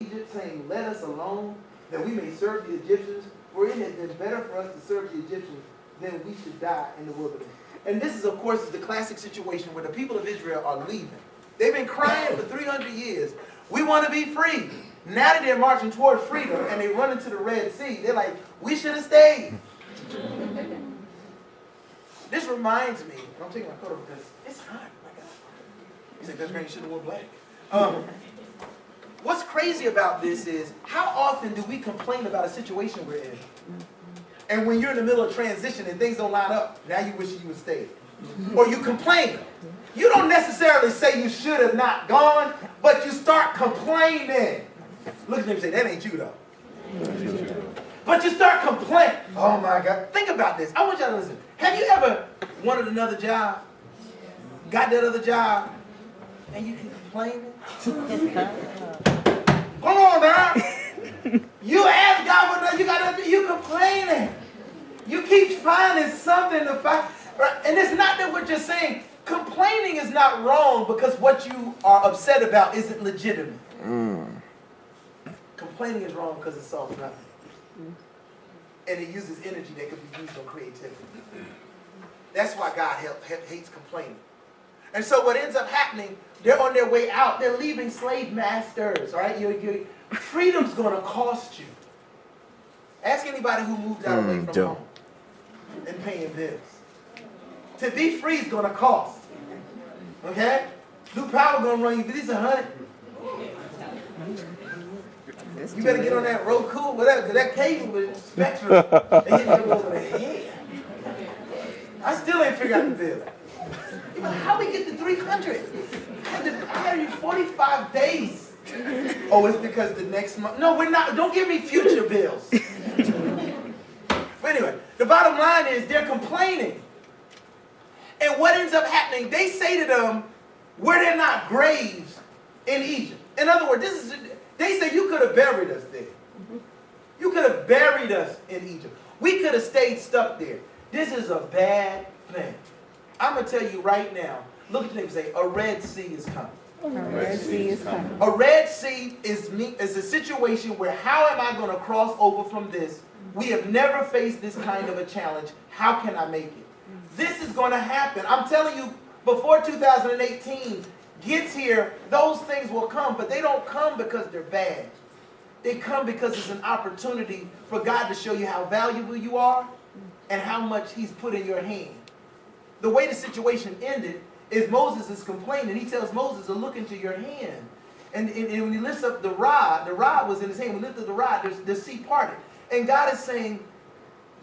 Egypt, saying, let us alone, that we may serve the Egyptians, for it had been better for us to serve the Egyptians than we should die in the wilderness. And this is, of course, the classic situation where the people of Israel are leaving. They've been crying for 300 years. We want to be free. Now that they're marching toward freedom and they run into the Red Sea, they're like, we should have stayed. This reminds me, and I'm taking my coat off because it's hot. My God. He's like, that's great, you should have worn black. What's crazy about this is, how often do we complain about a situation we're in? And when you're in the middle of transition and things don't line up, now you wish you would stay. Or you complain. You don't necessarily say you should have not gone, but you start complaining. Look at them and say, that ain't you though. But you start complaining. Oh my God. Think about this. I want y'all to listen. Have you ever wanted another job? Got that other job? And you keep complaining? Come on now. You ask God for that, you complaining. You keep finding something to find. And it's not that we're just saying complaining is not wrong because what you are upset about isn't legitimate. Complaining is wrong because it solves nothing. And it uses energy that could be used on creativity. That's why God hates complaining. And so what ends up happening, they're on their way out. They're leaving slave masters. All right? Freedom's going to cost you. Ask anybody who moved out away from home and paying bills. To be free is going to cost. Okay? New power going to run you, but it's $100. You better get on that Roku, whatever, because that cable with Spectrum, they hit you over the head. I still ain't figured out the bill. How we get to 300? I had you 45 days. Oh, it's because the next month. No, we're not. Don't give me future bills. But anyway, the bottom line is they're complaining. And what ends up happening, they say to them, were there not graves in Egypt? In other words, they say you could have buried us there. You could have buried us in Egypt. We could have stayed stuck there. This is a bad thing. I'm going to tell you right now, look at them and say, a Red Sea is coming. A Red Sea is coming. A Red Sea is a situation where how am I going to cross over from this? We have never faced this kind of a challenge. How can I make it? This is going to happen. I'm telling you, before 2018 gets here, those things will come, but they don't come because they're bad. They come because it's an opportunity for God to show you how valuable you are and how much He's put in your hand. The way the situation ended is Moses is complaining. He tells Moses to look into your hand. And when he lifts up the rod was in his hand. When he lifted the rod, the sea parted. And God is saying,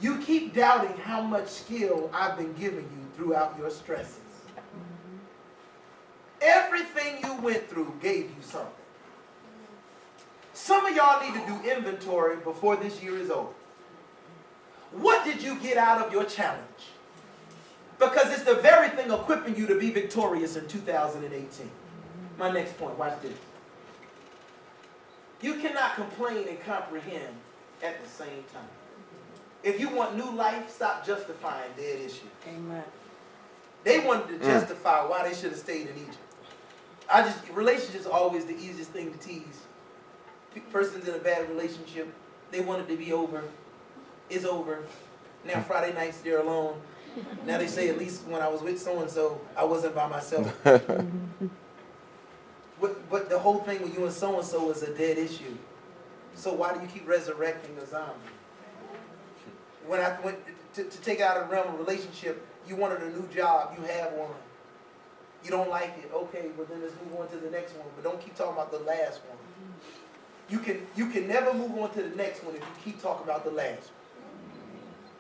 you keep doubting how much skill I've been giving you throughout your stresses. Everything you went through gave you something. Some of y'all need to do inventory before this year is over. What did you get out of your challenge? Because it's the very thing equipping you to be victorious in 2018. My next point, watch this. You cannot complain and comprehend at the same time. If you want new life, stop justifying dead issues. Amen. They wanted to justify why they should have stayed in Egypt. Relationships are always the easiest thing to tease. Person's in a bad relationship. They want it to be over. It's over. Now Friday nights they're alone. Now they say at least when I was with so-and-so, I wasn't by myself. But the whole thing with you and so-and-so is a dead issue. So why do you keep resurrecting a zombie? When I went to take out a realm of relationship, you wanted a new job, you have one. You don't like it, okay, well then let's move on to the next one. But don't keep talking about the last one. You can never move on to the next one if you keep talking about the last one.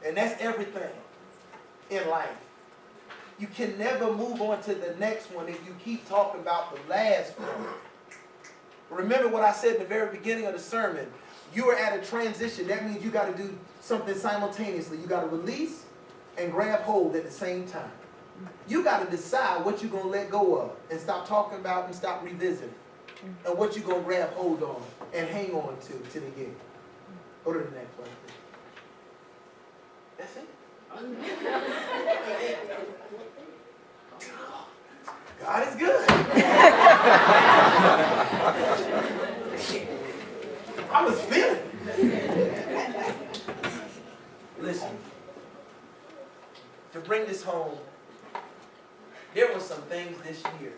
And that's everything in life. You can never move on to the next one if you keep talking about the last one. Remember what I said in the very beginning of the sermon. You are at a transition. That means you got to do something simultaneously. You got to release and grab hold at the same time. You got to decide what you're going to let go of and stop talking about and stop revisiting. And what you're going to grab hold on and hang on to till the end. Go to the next one. That's it. God is good. I was feeling it. Listen, to bring this home, there were some things this year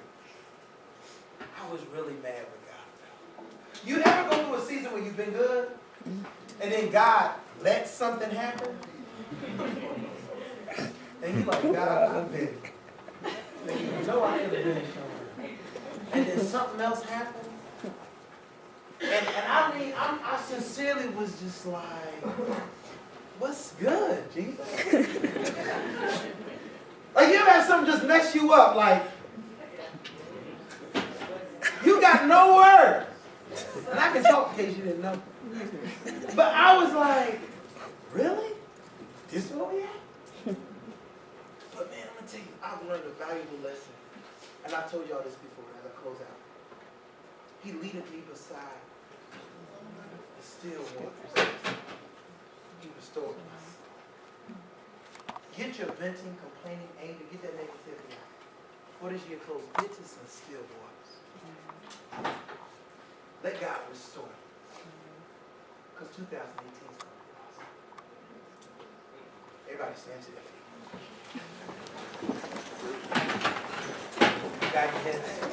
I was really mad with God. You ever go through a season where you've been good, and then God lets something happen? And you're like, God, I've been. And you know I could have been somewhere. And then something else happened. And I mean, I sincerely was just like, what's good, Jesus? Like, you ever have something just mess you up, like, you got no words. And I can talk in case you didn't know. But I was like, really? This is where we at? But man, I'm going to tell you, I've learned a valuable lesson. And I told y'all this before as I close out. He leadeth me beside the still waters. He restored us. Get your venting, complaining, anger, get that negativity out. Before this year closes, get to some still waters. Let God restore. Because 2018 is going to be awesome. Everybody stand to their feet. God, your heads.